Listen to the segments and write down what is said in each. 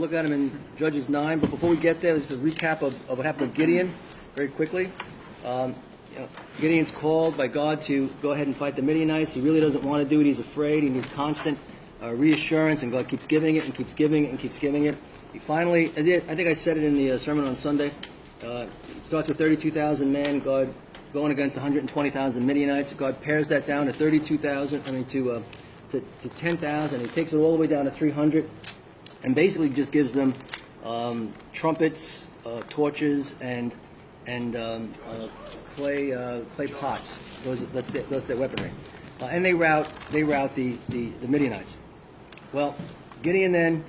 look at them in Judges 9, but before we get there, there's a recap of what happened with Gideon very quickly. Gideon's called by God to go ahead and fight the Midianites. He really doesn't want to do it. He's afraid. He needs constant reassurance, and God keeps giving it and keeps giving it and keeps giving it. He finally, I think I said it in the sermon on Sunday, it starts with 32,000 men, God going against 120,000 Midianites. God pares that down to 32,000, to 10,000. He takes it all the way down to 300, and basically just gives them trumpets, torches, and clay pots. That's their weaponry, and they rout the Midianites. Well, Gideon then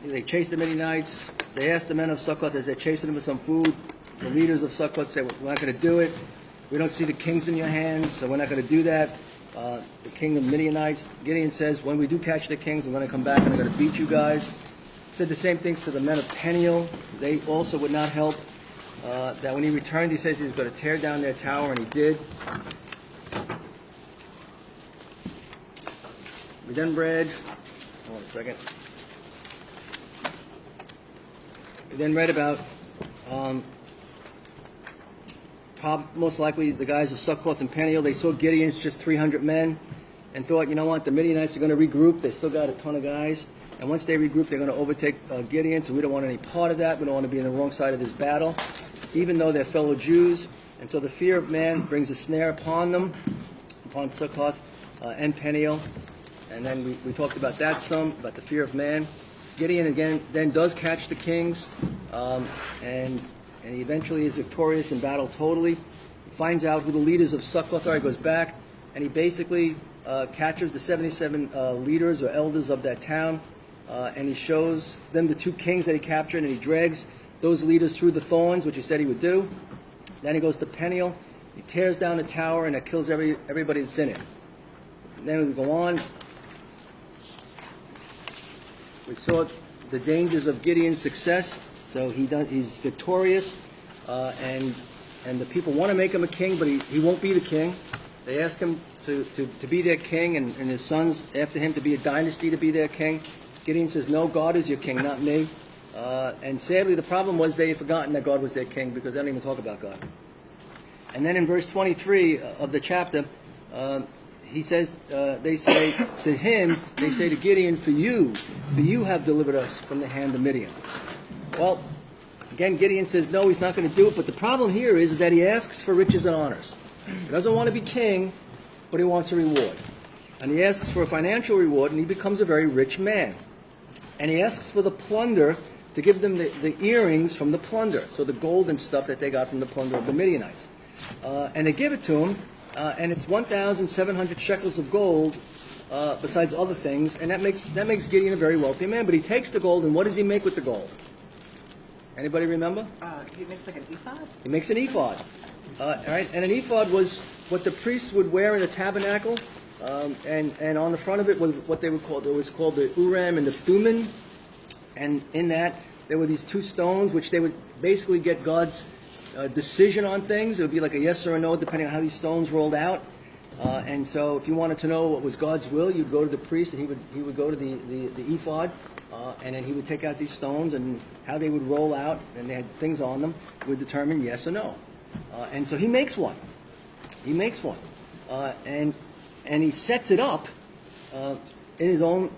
they chase the Midianites. They ask the men of Succoth as they're chasing them for some food. The leaders of Succoth say, "We're not going to do it. We don't see the kings in your hands, so we're not going to do that." The king of Midianites, Gideon says, "When we do catch the kings, I'm going to come back and I'm going to beat you guys." Said the same things to the men of Peniel. They also would not help. That when he returned, he says he was going to tear down their tower, and he did. We then read, hold on a second. We then read about most likely the guys of Succoth and Peniel. They saw Gideon's just 300 men and thought, you know what, the Midianites are going to regroup. They still got a ton of guys. And once they regroup, they're going to overtake Gideon, so we don't want any part of that. We don't want to be on the wrong side of this battle, even though they're fellow Jews. And so the fear of man brings a snare upon them, upon Succoth and Peniel. And then we talked about that some, about the fear of man. Gideon again then does catch the kings, and he eventually is victorious in battle totally. He finds out who the leaders of Succoth are. He goes back, and he basically captures the 77 leaders or elders of that town. And he shows them the two kings that he captured, and he drags those leaders through the thorns, which he said he would do. Then he goes to Peniel. He tears down the tower, and it kills everybody that's in it. And then we go on. We saw the dangers of Gideon's success. So he's victorious, and the people want to make him a king, but he won't be the king. They ask him to be their king, and his sons after him to be a dynasty to be their king. Gideon says, no, God is your king, not me. And sadly, the problem was they had forgotten that God was their king because they don't even talk about God. And then in verse 23 of the chapter, he says, they say to him, they say to Gideon, for you have delivered us from the hand of Midian. Well, again, Gideon says, no, he's not going to do it. But the problem here is that he asks for riches and honors. He doesn't want to be king, but he wants a reward. And he asks for a financial reward, and he becomes a very rich man. And he asks for the plunder, to give them the earrings from the plunder, so the gold and stuff that they got from the plunder of the Midianites. And they give it to him, and it's 1,700 shekels of gold, besides other things, and that makes Gideon a very wealthy man. But he takes the gold, and what does he make with the gold? Anybody remember? He makes like an ephod? He makes an ephod. Right? And an ephod was what the priests would wear in the tabernacle, and on the front of it was what they would call, it was called the Urim and the Thummim. And in that, there were these two stones, which they would basically get God's decision on things. It would be like a yes or a no, depending on how these stones rolled out. And so if you wanted to know what was God's will, you'd go to the priest, and he would go to the ephod, and then he would take out these stones, and how they would roll out, and they had things on them, would determine yes or no. And so he makes one. He makes one. And he sets it up in his own,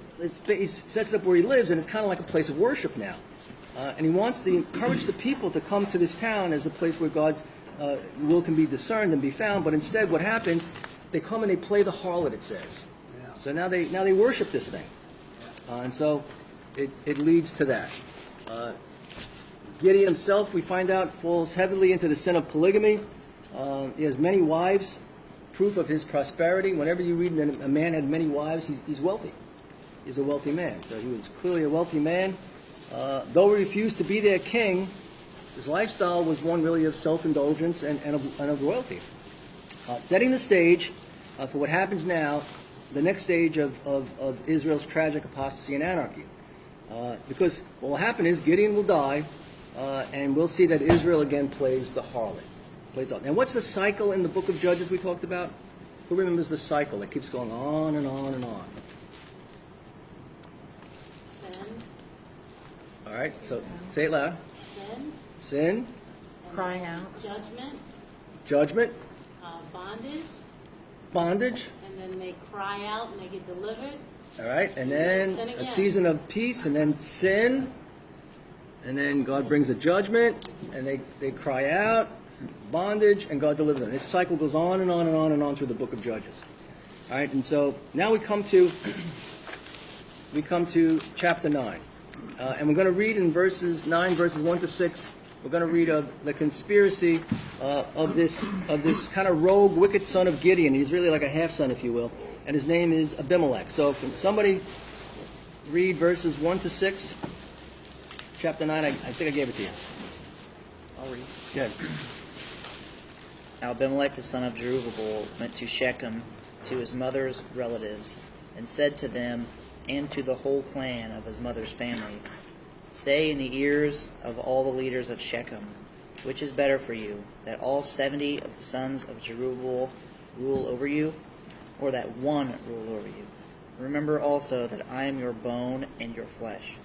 he sets it up where he lives, and it's kind of like a place of worship now. And he wants to encourage the people to come to this town as a place where God's will can be discerned and be found. But instead, what happens, they come and they play the harlot, it says. Yeah. So now they worship this thing. And so it leads to that. Gideon himself, we find out, falls heavily into the sin of polygamy. He has many wives, proof of his prosperity. Whenever you read that a man had many wives, he's wealthy. He's a wealthy man. So he was clearly a wealthy man. Though he refused to be their king, his lifestyle was one really of self-indulgence and of royalty. Setting the stage for what happens now, the next stage of Israel's tragic apostasy and anarchy. Because what will happen is Gideon will die, and we'll see that Israel again plays the harlot. And what's the cycle in the book of Judges we talked about? Who remembers the cycle that keeps going on and on and on? All right, so say it loud. Sin. Sin. Crying out. Judgment. Judgment. Bondage. Bondage. And then they cry out and they get delivered. All right, and then sin a again. season of peace, and then sin, and then God brings a judgment, and they cry out, bondage, and God delivers them. This cycle goes on and on and on and on through the book of Judges. All right, and so now we come to chapter 9, and we're going to read in verses 1 to 6. We're going to read of the conspiracy of this kind of rogue, wicked son of Gideon. He's really like a half son, if you will. And his name is Abimelech. So can somebody read verses 1 to 6? Chapter 9, I think I gave it to you. I'll read. Good. Now Abimelech the son of Jerubbaal went to Shechem to his mother's relatives, and said to them and to the whole clan of his mother's family, Say in the ears of all the leaders of Shechem, which is better for you, that all 70 of the sons of Jerubbaal rule over you, or that one rule over you? Remember also that I am your bone and your flesh.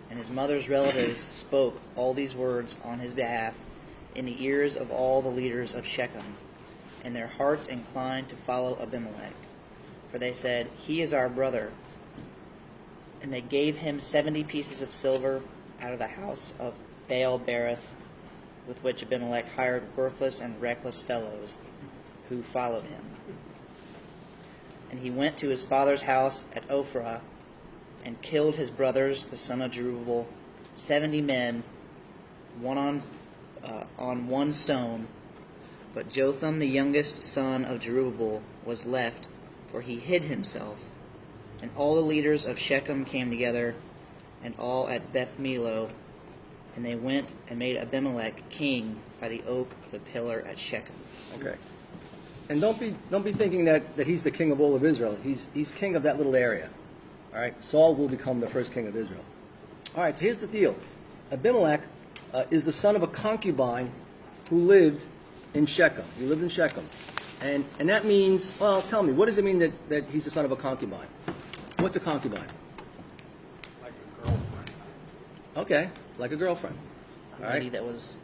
And his mother's relatives spoke all these words on his behalf in the ears of all the leaders of Shechem, and their hearts inclined to follow Abimelech. For they said, He is our brother. And they gave him 70 pieces of silver out of the house of Baal-berith, with which Abimelech hired worthless and reckless fellows who followed him. And he went to his father's house at Ophrah, and killed his brothers, the son of Jerubbaal, 70 men, one on one stone. But Jotham, the youngest son of Jerubbaal, was left, for he hid himself. And all the leaders of Shechem came together, and all at Beth Millo, and they went and made Abimelech king by the oak of the pillar at Shechem. Okay. And don't be thinking that he's the king of all of Israel. He's king of that little area. All right. Saul will become the first king of Israel. All right. So here's the deal. Abimelech is the son of a concubine who lived in Shechem. He lived in Shechem, and that means, well, tell me, what does it mean that he's the son of a concubine? What's a concubine? Like a girlfriend. Okay, like a girlfriend. A All lady right. that was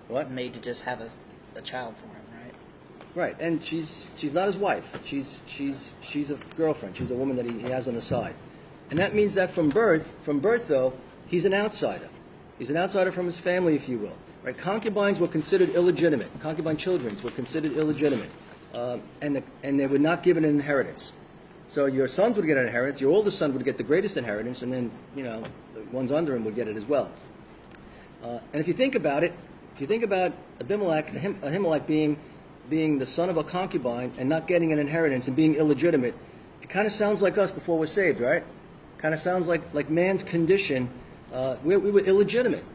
What? made to just have a child for him, right? Right, and she's not his wife. She's a girlfriend. She's a woman that he has on the side, and that means that from birth though, he's an outsider. He's an outsider from his family, if you will. Right? Concubines were considered illegitimate. Concubine children were considered illegitimate, and they were not given an inheritance. So your sons would get an inheritance. Your oldest son would get the greatest inheritance, and then the ones under him would get it as well. And if you think about it, Ahimelech being the son of a concubine and not getting an inheritance and being illegitimate, it kind of sounds like us before we're saved, right? Kind of sounds like man's condition. We were illegitimate,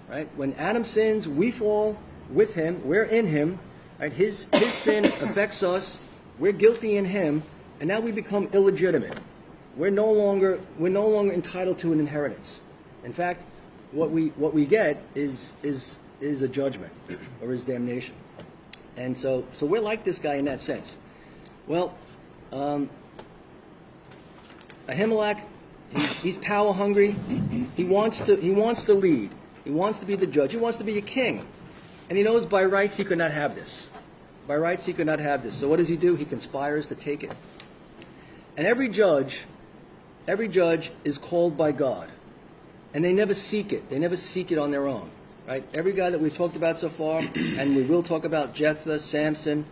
right? When Adam sins, we fall with him. We're in him, right? His sin affects us. We're guilty in him, and now we become illegitimate. We're no longer entitled to an inheritance. In fact, what we get is a judgment or is damnation. And so we're like this guy in that sense. Well, Ahimelech, he's power hungry. He wants to lead. He wants to be the judge. He wants to be a king. And he knows by rights he could not have this. By rights he could not have this. So what does he do? He conspires to take it. And every judge is called by God. And they never seek it. They never seek it on their own. Right? Every guy that we've talked about so far, and we will talk about Jephthah, Samson,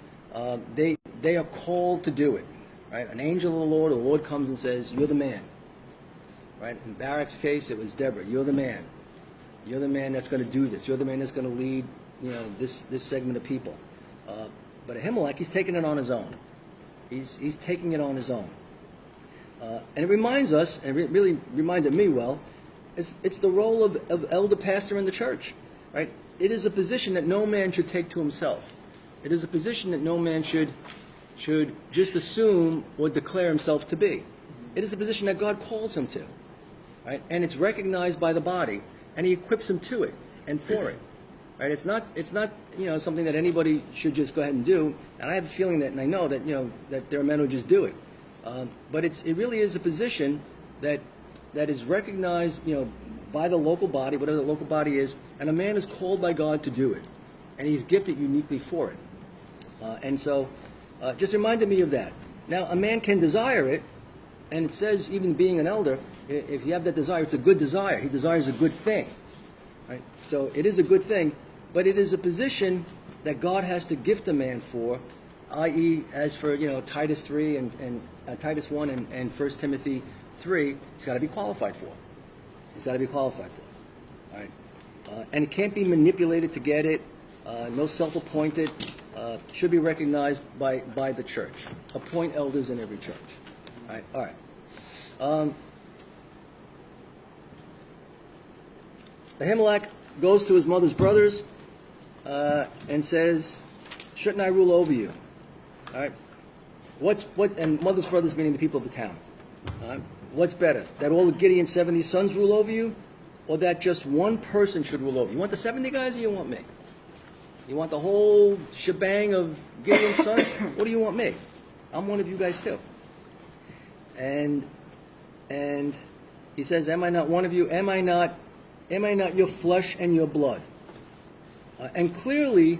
they are called to do it. Right? An angel of the Lord comes and says, "You're the man." Right? In Barak's case, it was Deborah. You're the man. You're the man that's going to do this. You're the man that's going to lead, this segment of people. But Ahimelech, he's taking it on his own. He's taking it on his own. And it reminds us, and it really reminded me well, it's the role of elder pastor in the church. Right? It is a position that no man should take to himself. It is a position that no man should just assume or declare himself to be. It is a position that God calls him to. Right? And it's recognized by the body, and he equips him to it and for it. Right? It's not something that anybody should just go ahead and do. And I have a feeling that, and I know that that there are men who just do it. But it really is a position that is recognized by the local body, whatever the local body is, and a man is called by God to do it, and he's gifted uniquely for it. And so, just reminded me of that. Now, a man can desire it, and it says, even being an elder, if you have that desire, it's a good desire. He desires a good thing, right? So it is a good thing, but it is a position that God has to gift a man for, i.e., as for Titus 3 and Titus 1 and 1 Timothy 3, he's got to be qualified for. He's got to be qualified for. All right, and it can't be manipulated to get it. No self-appointed. Should be recognized by the church. Appoint elders in every church. All right. Ahimelech goes to his mother's brothers and says, "Shouldn't I rule over you?" All right. And mother's brothers meaning the people of the town. All right. What's better, that all of Gideon's 70 sons rule over you, or that just one person should rule over you? You want the 70 guys, or you want me? You want the whole shebang of Gideon's sons? What do you want me? I'm one of you guys too. And he says, "Am I not one of you? Am I not your flesh and your blood?" And clearly,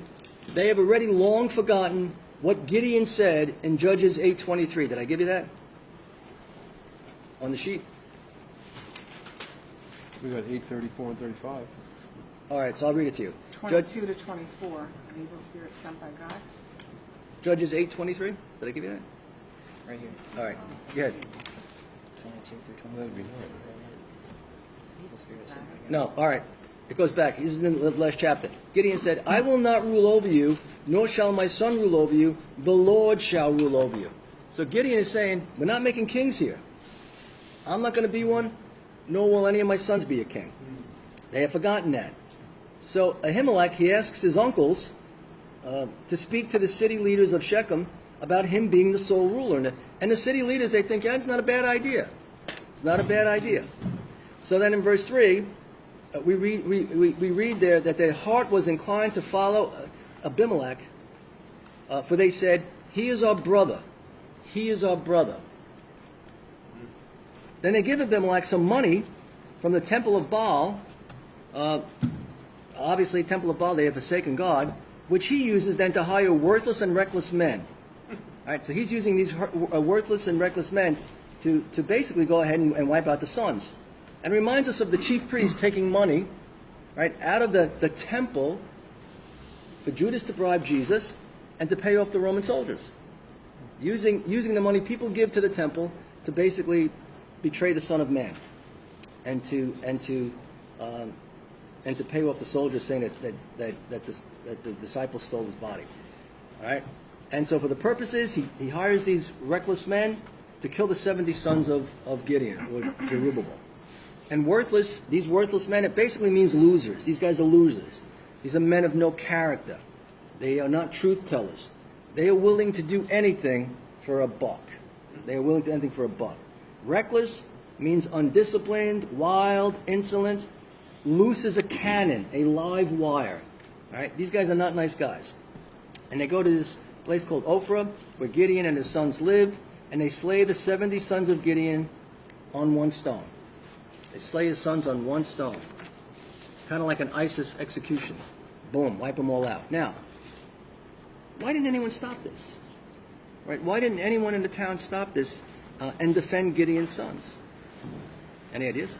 they have already long forgotten what Gideon said in Judges 8:23. Did I give you that on the sheet? We got 8:34 and 35. All right, so I'll read it to you. 22 to 24, an evil spirit sent by God. Judges 8:23. Did I give you that? Right here. All right, go ahead. 22 through That'd 24. be nice. Evil spirit sent by God. No, all right. It goes back. This is in the last chapter. Gideon said, "I will not rule over you, nor shall my son rule over you. The Lord shall rule over you." So Gideon is saying, we're not making kings here. I'm not going to be one, nor will any of my sons be a king. They have forgotten that. So Ahimelech, he asks his uncles to speak to the city leaders of Shechem about him being the sole ruler. And the city leaders, they think, yeah, it's not a bad idea. It's not a bad idea. So then in verse 3, we read there that their heart was inclined to follow Abimelech, for they said, "He is our brother. He is our brother." Then they give Abimelech some money from the temple of Baal. Obviously, temple of Baal, they have forsaken God, which he uses then to hire worthless and reckless men. All right, so he's using these worthless and reckless men to basically go ahead and wipe out the sons. And reminds us of the chief priest taking money, right, out of the temple for Judas to bribe Jesus and to pay off the Roman soldiers. Using the money people give to the temple to basically betray the Son of Man and to pay off the soldiers, saying that the disciples stole his body. All right? And so for the purposes, he hires these reckless men to kill the 70 sons of Gideon, or Jerubbaal. And these worthless men, it basically means losers. These guys are losers. These are men of no character. They are not truth tellers. They are willing to do anything for a buck. They are willing to do anything for a buck. Reckless means undisciplined, wild, insolent. Loose as a cannon, a live wire. All right? These guys are not nice guys. And they go to this place called Ophrah, where Gideon and his sons lived, and they slay the 70 sons of Gideon on one stone. They slay his sons on one stone. Kind of like an ISIS execution. Boom, wipe them all out. Now, why didn't anyone stop this? Right? Why didn't anyone in the town stop this and defend Gideon's sons? Any ideas?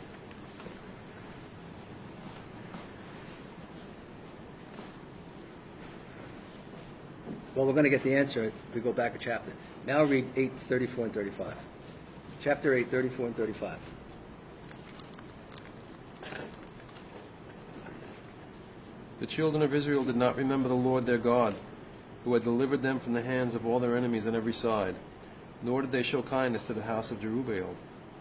Well, we're going to get the answer if we go back a chapter. Now read 8:34 and 35. Chapter 8:34 and 35. The children of Israel did not remember the Lord their God, who had delivered them from the hands of all their enemies on every side, nor did they show kindness to the house of Jerubbaal,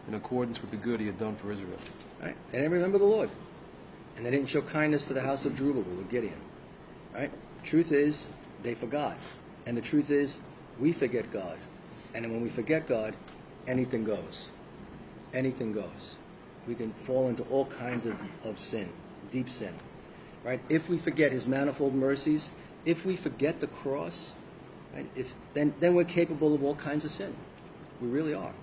in accordance with the good he had done for Israel. Right? They didn't remember the Lord. And they didn't show kindness to the house of Jerubbaal, or Gideon. Right? Truth is, they forgot. And the truth is, we forget God. And when we forget God, anything goes. Anything goes. We can fall into all kinds of sin, deep sin. Right? If we forget his manifold mercies, if we forget the cross, right, then we're capable of all kinds of sin. We really are.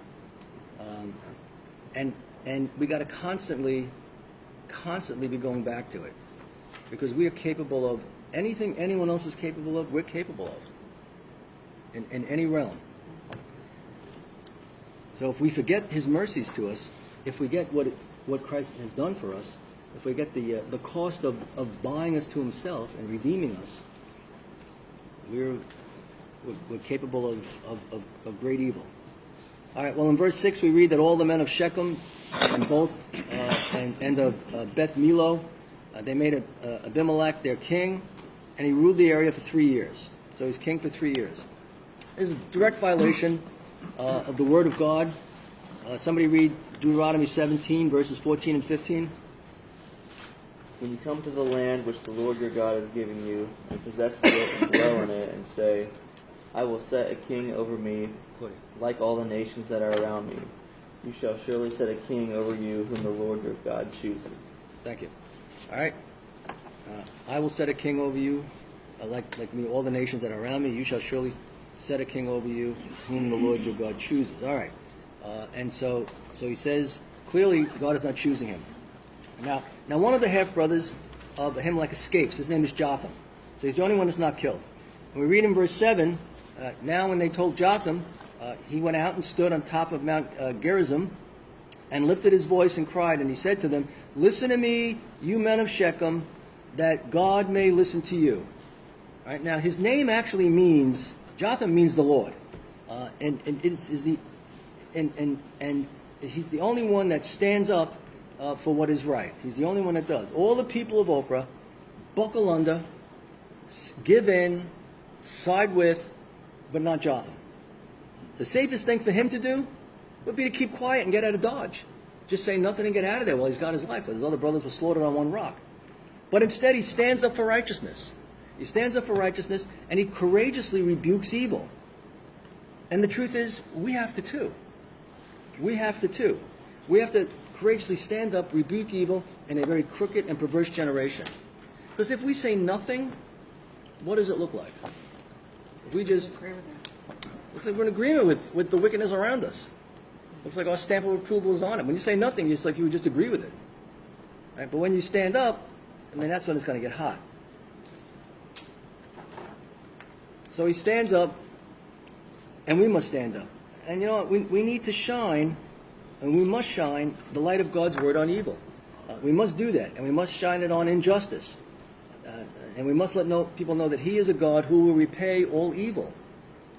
And we got to constantly constantly be going back to it, because we are capable of anything anyone else is capable of. We're capable of in any realm. So if we forget His mercies to us, if we get what Christ has done for us, if we get the cost of buying us to Himself and redeeming us, we're capable of great evil. All right. Well, in verse 6 we read that all the men of Shechem and of Beth Milo, they made Abimelech their king, and he ruled the area for 3 years. So he's king for 3 years. This is a direct violation of the word of God. Somebody read Deuteronomy 17 verses 14 and 15. When you come to the land which the Lord your God is giving you, and possess it and dwell in it, and say, I will set a king over me, like all the nations that are around me. You shall surely set a king over you whom the Lord your God chooses. Thank you. All right. I will set a king over you, like me, all the nations that are around me. You shall surely set a king over you whom the Lord your God chooses. All right. And so he says, clearly God is not choosing him. Now one of the half-brothers of Ahimelech escapes. His name is Jotham. So he's the only one that's not killed. And we read in verse 7, now when they told Jotham, he went out and stood on top of Mount Gerizim and lifted his voice and cried. And he said to them, listen to me, you men of Shechem, that God may listen to you. All right, now his name actually means, Jotham means the Lord. And he's the only one that stands up for what is right. He's the only one that does. All the people of Oprah buckle under, give in, side with, but not Jotham. The safest thing for him to do would be to keep quiet and get out of Dodge. Just say nothing and get out of there while he's got his life. His other brothers were slaughtered on one rock. But instead he stands up for righteousness. He stands up for righteousness and he courageously rebukes evil. And the truth is, we have to too. We have to too. We have to courageously stand up, rebuke evil in a very crooked and perverse generation. Because if we say nothing, what does it look like? If we just, Agree with that. looks like we're in agreement with the wickedness around us. Looks like our stamp of approval is on it. When you say nothing, it's like you would just agree with it. Right? But when you stand up, I mean, that's when it's going to get hot. So he stands up, and we must stand up. And you know what? We need to shine, and we must shine the light of God's word on evil. We must do that, and we must shine it on injustice. And we must let people know that He is a God who will repay all evil.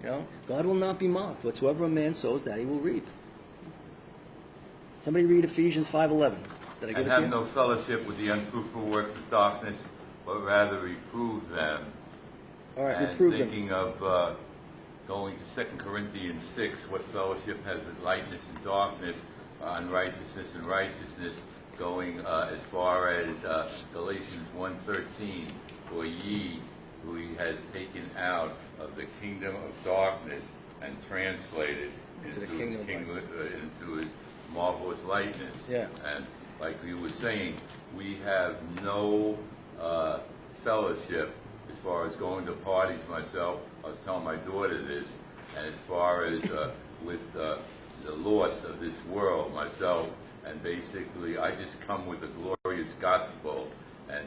You know, God will not be mocked. Whatsoever a man sows, that he will reap. Somebody read Ephesians 5:11. Did I give it And to have you? no fellowship with the unfruitful works of darkness, but rather reprove them. All right, And reprove them. thinking of going to 2 Corinthians 6, what fellowship has with lightness and darkness, unrighteousness and righteousness, going as far as Galatians 1:13, for ye who He has taken out of the kingdom of darkness and translated into the His kingdom of kingdom, into His marvelous lightness. Yeah. And like we were saying, we have no fellowship as far as going to parties. Myself, I was telling my daughter this, and as far as with the lost of this world, myself, and basically I just come with a glorious gospel, and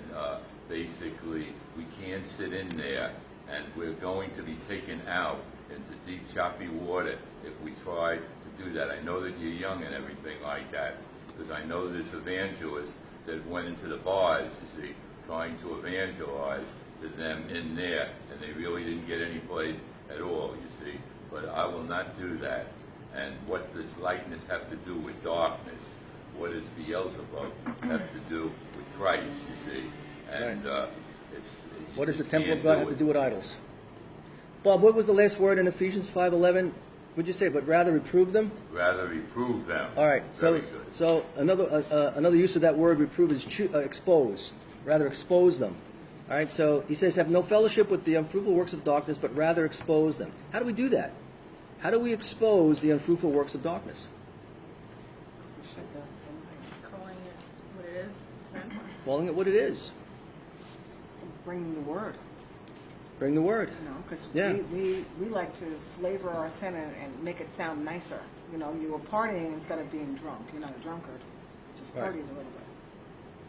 basically we can't sit in there, and we're going to be taken out into deep choppy water if we try to do that. I know that you're young and everything like that, because I know this evangelist that went into the bars, you see, trying to evangelize to them in there, and they really didn't get any place at all, you see. But I will not do that. And what does lightness have to do with darkness? What does Beelzebub have to do with Christ, you see? And it's... What does the temple of God have to do with idols? Bob, what was the last word in Ephesians 5:11? Would you say, but rather reprove them? Rather reprove them. All right. Very good. So another use of that word reprove is expose. Rather expose them. All right. So he says, have no fellowship with the unfruitful works of darkness, but rather expose them. How do we do that? How do we expose the unfruitful works of darkness? Calling it what it is, sin. Calling it what it is. Bringing the word, Bring the word. you know, because Yeah. we like to flavor our sin and make it sound nicer. You know, you were partying instead of being drunk. You're not a drunkard. Just Right. partying a little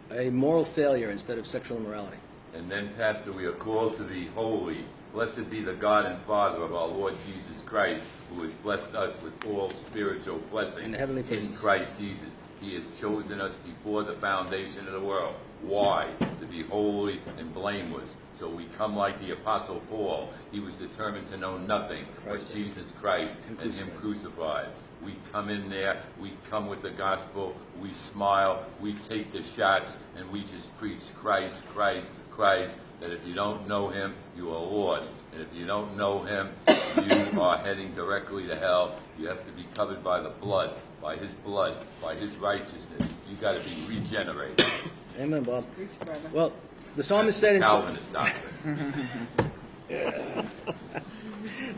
bit. I a moral failure instead of sexual immorality. And then, Pastor, we are called to be holy. Blessed be the God and Father of our Lord Jesus Christ, who has blessed us with all spiritual blessings In the heavenly in places. Christ Jesus. He has chosen us before the foundation of the world. Why? To be holy and blameless. So we come like the Apostle Paul. He was determined to know nothing but Jesus Christ and Him crucified. We come in there, we come with the gospel, we smile, we take the shots, and we just preach Christ, Christ, Christ, that if you don't know Him, you are lost. And if you don't know Him, you are heading directly to hell. You have to be covered by the blood, by His righteousness. You got to be regenerated. Amen, Bob. Preach, brother. Well, the psalmist said in Calvinist doctrine.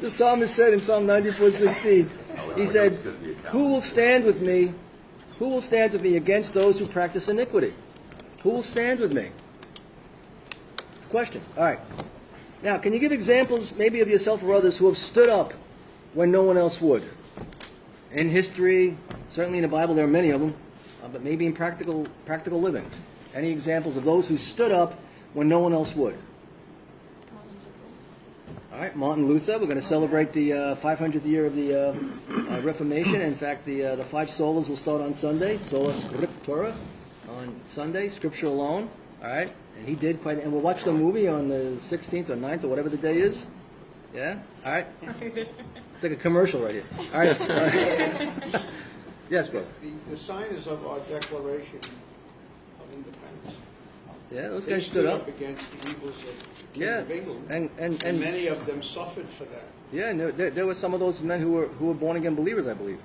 the psalmist said in Psalm 94:16, he said, "Who will stand with me? Who will stand with me against those who practice iniquity? Who will stand with me?" It's a question. All right. Now, can you give examples, maybe of yourself or others, who have stood up when no one else would? In history, certainly in the Bible, there are many of them, but maybe in practical living. Any examples of those who stood up when no one else would? All right, Martin Luther. We're going to celebrate the 500th year of the Reformation. In fact, the 5 solas will start on Sunday. Sola Scriptura on Sunday, Scripture alone. All right, and he did quite. And we'll watch the movie on the 16th or 9th or whatever the day is. Yeah. All right. It's like a commercial right here. All right. Yes, brother. The sign is of our Declaration of Independence. Yeah, those They guys stood up. against the evils of the King Yeah, of England, and many of them suffered for that. yeah, and there were some of those men who were born again believers, I believe.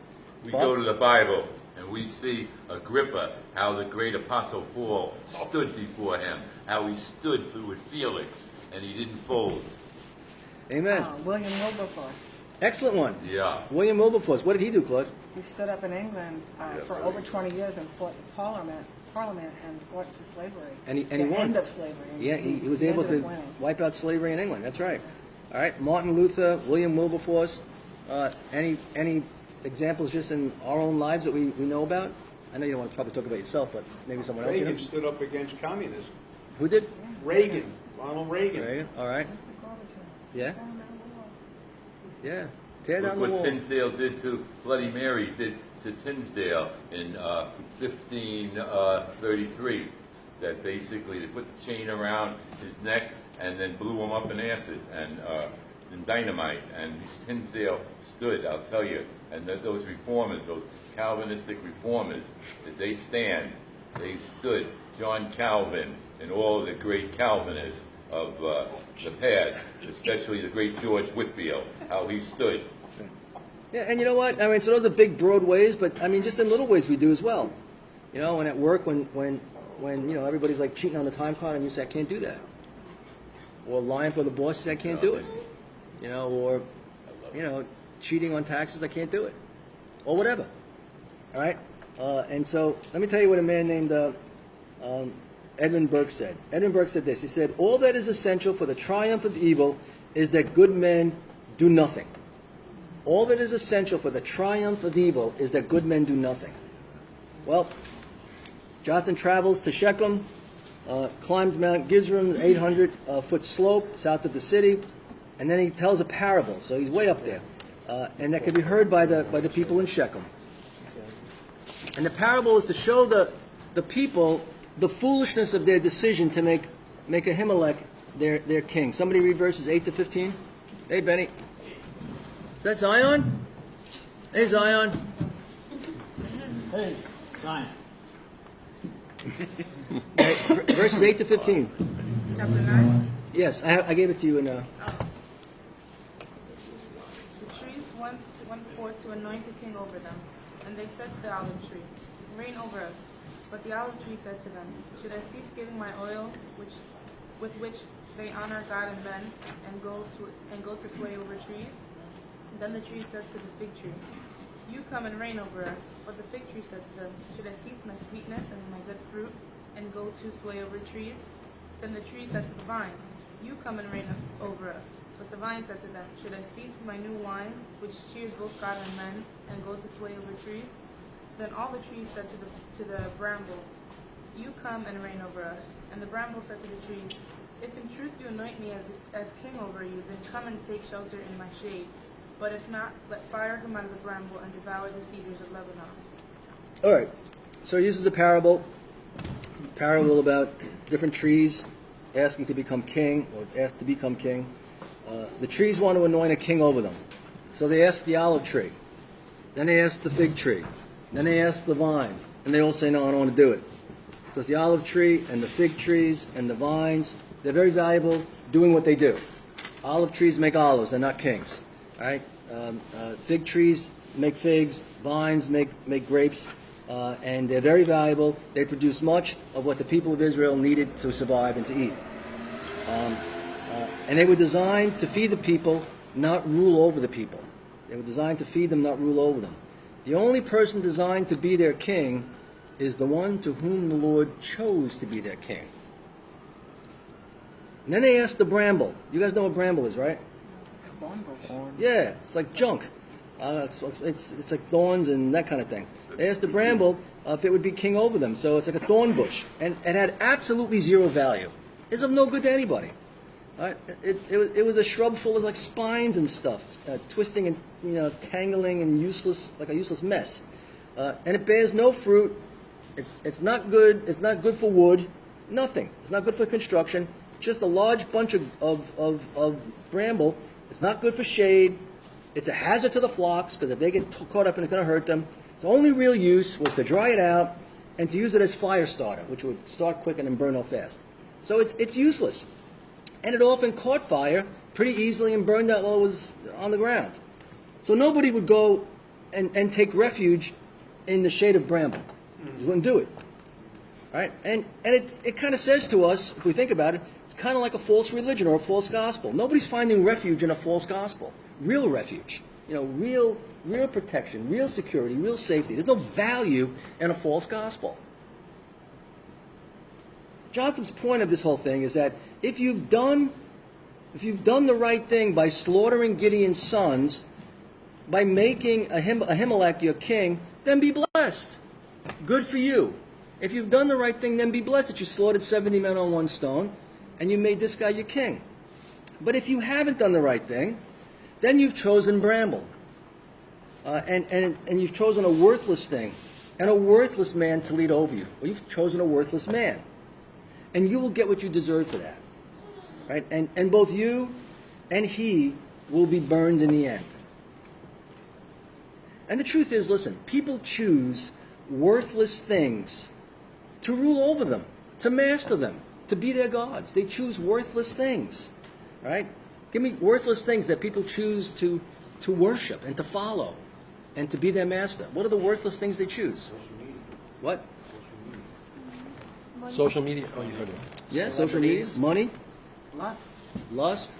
We Bob? go to the Bible and we see Agrippa, how the great Apostle Paul stood before him, how he stood with Felix, and he didn't fold. Amen. William Wilberforce. Excellent one. Yeah. William Wilberforce. What did he do, Claude? He stood up in England for over 20 years and fought Parliament and fought for slavery. And he the won. end of slavery. Yeah, he was He able ended to up winning. wipe out slavery in England. That's right. All right, Martin Luther, William Wilberforce. Any examples just in our own lives that we know about? I know you don't want to probably talk about yourself, but maybe someone else. You Reagan know? stood up against communism. Who did? Reagan, Ronald Reagan. Reagan. All right. Yeah. Down the wall. Yeah. Tear Look down the what wall. Tinsdale did to Bloody Mary, did to Tinsdale in 1533. That basically they put the chain around his neck and then blew him up in acid and dynamite. And these Tinsdale stood, I'll tell you, and those reformers, those Calvinistic reformers, that they stand, they stood. John Calvin and all of the great Calvinists of the past, especially the great George Whitefield, how he stood. Yeah, and you know what? I mean, so those are big, broad ways, but I mean, just in little ways we do as well. You know, and at work when you know everybody's like cheating on the time card, and you say I can't do that, or lying for the boss, you say I can't do it. You know, or you know, cheating on taxes, I can't do it, or whatever. All right, and so let me tell you what a man named Edmund Burke said. Edmund Burke said this. He said, "All that is essential for the triumph of evil is that good men do nothing. All that is essential for the triumph of evil is that good men do nothing." Well, Jonathan travels to Shechem, climbs Mount Gizrim, 800-foot slope south of the city, and then he tells a parable. So he's way up there, and that can be heard by the people in Shechem. And the parable is to show the people the foolishness of their decision to make Ahimelech their king. Somebody read verses 8 to 15. Hey, Benny. Is that Zion? Hey, Zion. Hey, Zion. Verses 8 to 15. Chapter 9. Yes, I gave it to you in. The trees once went forth to anoint a king over them, and they said to the olive tree, "Reign over us." But the olive tree said to them, "Should I cease giving my oil, with which they honor God and men, and go to sway over trees?" Then the tree said to the fig tree, "You come and reign over us." But the fig tree said to them, "Should I cease my sweetness and my good fruit, and go to sway over trees?" Then the tree said to the vine, "You come and reign over us." But the vine said to them, "Should I cease my new wine, which cheers both God and men, and go to sway over trees?" Then all the trees said to the bramble, You come and reign over us. And the bramble said to the trees, If in truth you anoint me as king over you, then come and take shelter in my shade. But if not, let fire come out of the bramble and devour the cedars of Lebanon. All right. So he uses a parable about different trees asking to become king, or asked to become king. The trees want to anoint a king over them. So they ask the olive tree. Then they ask the fig tree. Then they ask the vine. And they all say, no, I don't want to do it. Because the olive tree and the fig trees and the vines, they're very valuable doing what they do. Olive trees make olives, they're not kings. Right? Fig trees make figs, vines make grapes, and they're very valuable. They produce much of what the people of Israel needed to survive and to eat. And they were designed to feed the people, not rule over the people. They were designed to feed them, not rule over them. The only person designed to be their king is the one to whom the Lord chose to be their king. And then they asked the bramble. You guys know what bramble is, right? Yeah, it's like junk. It's like thorns and that kind of thing. They asked the bramble if it would be king over them. So it's like a thorn bush. And it had absolutely zero value. It's of no good to anybody. Right? It was a shrub full of like spines and stuff, twisting and tangling and useless, like a useless mess. And it bears no fruit. It's not good. It's not good for wood. Nothing. It's not good for construction. Just a large bunch of bramble. It's not good for shade. It's a hazard to the flocks because if they get caught up and it's going to hurt them. Its only real use was to dry it out and to use it as fire starter, which would start quick and then burn out fast. So it's useless. And it often caught fire pretty easily and burned out while it was on the ground. So nobody would go and take refuge in the shade of bramble. Just wouldn't do it. Right? And it kind of says to us, if we think about it, it's kind of like a false religion or a false gospel. Nobody's finding refuge in a false gospel. Real refuge. Real protection, real security, real safety. There's no value in a false gospel. Jonathan's point of this whole thing is that if you've done the right thing by slaughtering Gideon's sons, by making Ahimelech your king, then be blessed. Good for you. If you've done the right thing, then be blessed that you slaughtered 70 men on one stone and you made this guy your king. But if you haven't done the right thing, then you've chosen bramble. And you've chosen a worthless thing and a worthless man to lead over you. Well, you've chosen a worthless man. And you will get what you deserve for that. Right? And both you and he will be burned in the end. And the truth is, listen, people choose worthless things to rule over them, to master them, to be their gods. They choose worthless things. Right? Give me worthless things that people choose to worship and to follow and to be their master. What are the worthless things they choose? Social media. What? Social media. Oh, you heard it. Yeah, social media, money, lust,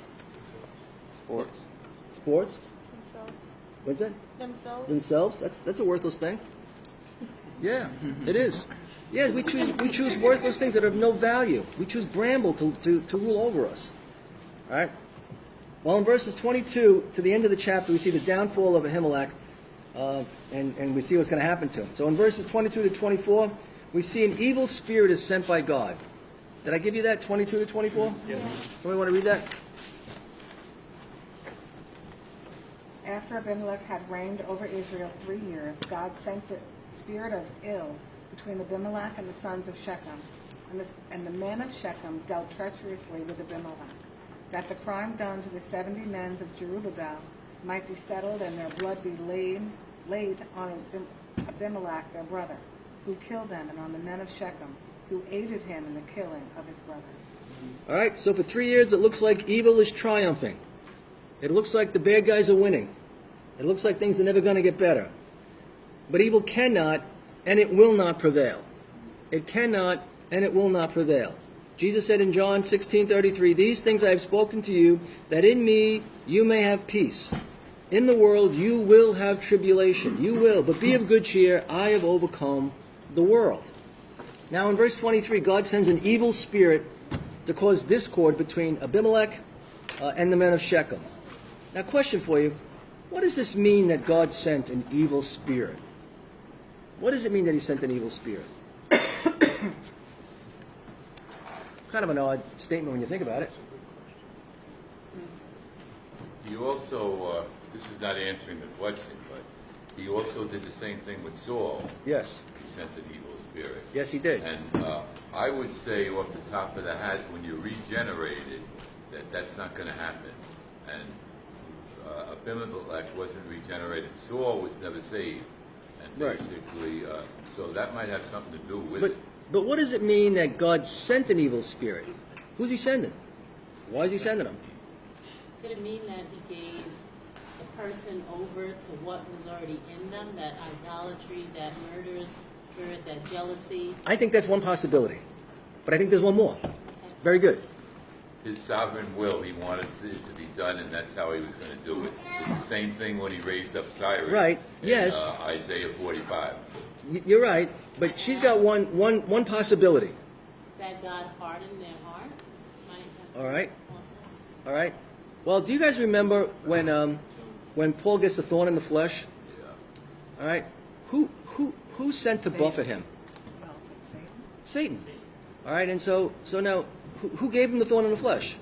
Sports. sports. Themselves. What's that? Themselves. Themselves. That's a worthless thing. Yeah, it is. Yeah, we choose worthless things that have no value. We choose bramble to rule over us. All right. Well, in verses 22 to the end of the chapter, we see the downfall of Ahimelech, and we see what's going to happen to him. So in verses 22 to 24, we see an evil spirit is sent by God. Did I give you that, 22 to 24? Yeah. Somebody want to read that? After Abimelech had reigned over Israel 3 years, God sent a spirit of ill between Abimelech and the sons of Shechem. And the men of Shechem dealt treacherously with Abimelech, that the crime done to the 70 men of Jerubbaal might be settled and their blood be laid on Abimelech their brother, who killed them, and on the men of Shechem, who aided him in the killing of his brothers. All right, so for 3 years it looks like evil is triumphing. It looks like the bad guys are winning. It looks like things are never going to get better. But evil cannot and it will not prevail. It cannot and it will not prevail. Jesus said in John 16:33, "These things I have spoken to you, that in me you may have peace. In the world you will have tribulation. You will, but be of good cheer. I have overcome the world." Now in verse 23, God sends an evil spirit to cause discord between Abimelech and the men of Shechem. Now question for you, what does this mean that God sent an evil spirit? What does it mean that he sent an evil spirit? kind of an odd statement when you think about it. He also, this is not answering the question, but he also did the same thing with Saul. Yes. He sent an evil spirit. Yes, he did. And I would say off the top of the hat, when you're regenerated, that's not going to happen. And Abimelech wasn't regenerated. Saul was never saved. And Right. basically, so that might have something to do with But it. but what does it mean that God sent an evil spirit? Who's he sending? Why is he sending them? Could it mean that he gave a person over to what was already in them, that idolatry, that murderous spirit, that jealousy? I think that's one possibility. But I think there's one more. Very good. His sovereign will, he wanted it to be done, and that's how he was going to do it. It's the same thing when he raised up Cyrus. Right, in, yes. Isaiah 45. You're right, but she's got one possibility. That God hardened their heart? Might have All right, also. all right. Well, do you guys remember when Paul gets the thorn in the flesh? Yeah. All right, who sent to buffet him? Well, it's Satan. Satan. All right, and so now who gave him the thorn in the flesh?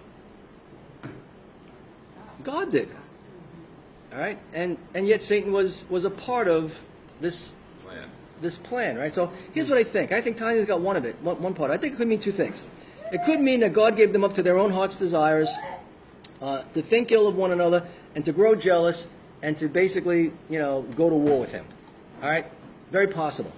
God did. All right, and yet Satan was a part of this Plan. this plan, right? So here's what I think. I think Tanya's got one part. I think it could mean two things. It could mean that God gave them up to their own heart's desires, to think ill of one another, and to grow jealous, and to basically, go to war with him. All right? Very possible.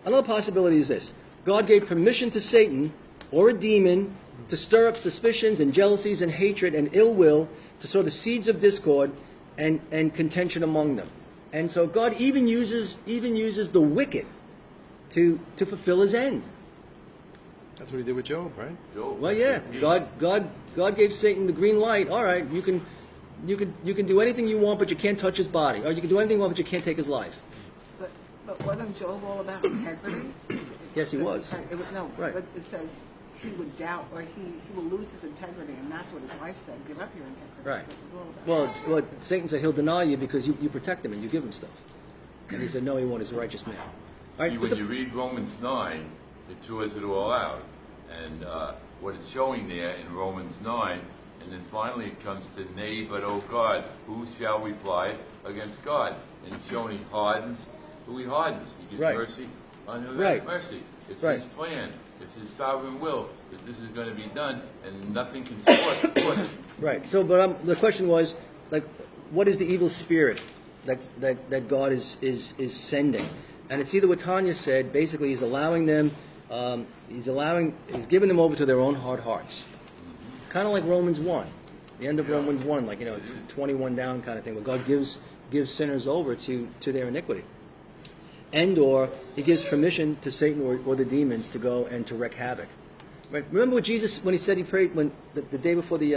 Another possibility is this. God gave permission to Satan, or a demon, to stir up suspicions and jealousies and hatred and ill will, to sow the seeds of discord and contention among them. And so God even uses the wicked to fulfill his end. That's what he did with Job, right? Job Well, yeah, 15. God gave Satan the green light. All right, you can do anything you want, but you can't touch his body, or you can do anything you want, but you can't take his life. But wasn't Job all about integrity? Yes, he was. No, Right. but it says he would doubt, or he will lose his integrity, and that's what his wife said, give up your integrity. Right. So it was all about. Well, Satan said he'll deny you because you protect him and you give him stuff. And he said, no, he won't. He's a righteous man. All right, See, but when the- you read Romans 9, it draws it all out. And what it's showing there in Romans 9, and then finally it comes to, nay, but oh God, who shall reply against God? And it's showing he hardens who he hardens. He gives Right. mercy on who Right. has mercy. It's Right. his plan. It's his sovereign will that this is going to be done, and nothing can support it. Right. So, but the question was, like, what is the evil spirit that God is sending? And it's either what Tanya said. Basically, he's allowing them. He's giving them over to their own hard hearts. Kind of like Romans 1, the end of Romans 1, like 21 down kind of thing, where God gives sinners over to their iniquity. And or he gives permission to Satan or the demons to go and to wreak havoc. Right? Remember what Jesus, when he said he prayed, when the day before he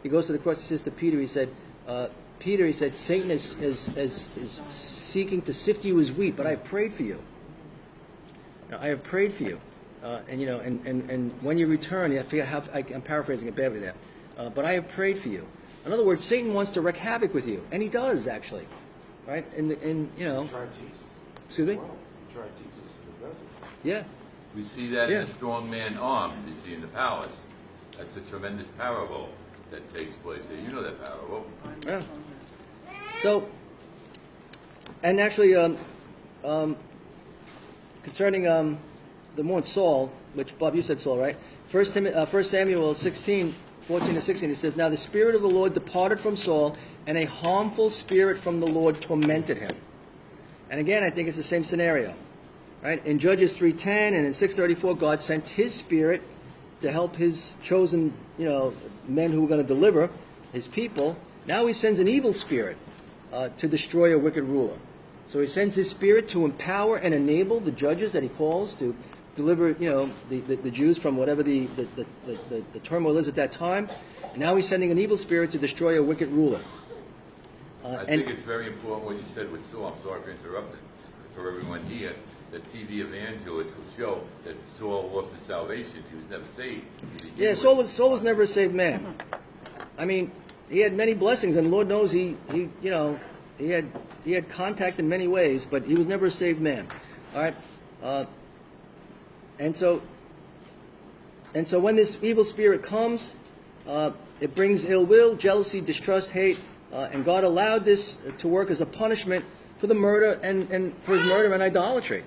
goes to the cross, he says to Peter, he said, Satan is seeking to sift you as wheat, but I have prayed for you. I have prayed for you. And when you return, I forget how, I'm paraphrasing it badly there, but I have prayed for you. In other words, Satan wants to wreak havoc with you, and he does, actually. Right? Tried Jesus. Excuse me? Wow. Tried Jesus in the desert. Yeah. We see that Yeah. in the strong man armed, you see in the palace. That's a tremendous parable that takes place there. You know that parable. Yeah. So, and actually, concerning the more Saul, which Bob, you said Saul, right? 1 Samuel 16, 14 and 16, it says, now the Spirit of the Lord departed from Saul, and a harmful spirit from the Lord tormented him. And again, I think it's the same scenario. Right? In Judges 3:10 and in 6:34, God sent his Spirit to help his chosen, men who were going to deliver his people. Now he sends an evil spirit to destroy a wicked ruler. So he sends his Spirit to empower and enable the judges that he calls to deliver, the Jews from whatever the turmoil is at that time. And now he's sending an evil spirit to destroy a wicked ruler. I think it's very important what you said with Saul. I'm sorry for interrupting. For everyone here, the TV evangelist will show that Saul lost his salvation. He was never saved. Yeah, Saul was never a saved man. I mean, he had many blessings, and Lord knows he had contact in many ways, but he was never a saved man. All right, and so And so when this evil spirit comes, it brings ill will, jealousy, distrust, hate, and God allowed this to work as a punishment for the murder and for his murder and idolatry.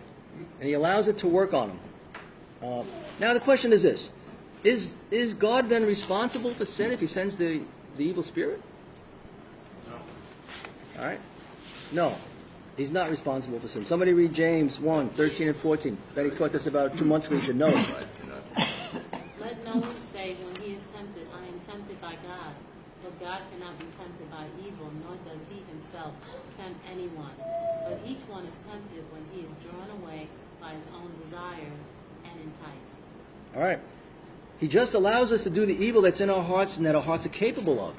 And he allows it to work on him. Now the question is this. Is God then responsible for sin if he sends the evil spirit? No. All right? No. He's not responsible for sin. Somebody read James 1, 13 and 14. Betty taught this about 2 months ago. You should know it. Let no one say when he is tempted, I am tempted by God. For God cannot be tempted by evil, nor does he himself tempt anyone. But each one is tempted when he is drawn away by his own desires and enticed. All right. He just allows us to do the evil that's in our hearts and that our hearts are capable of.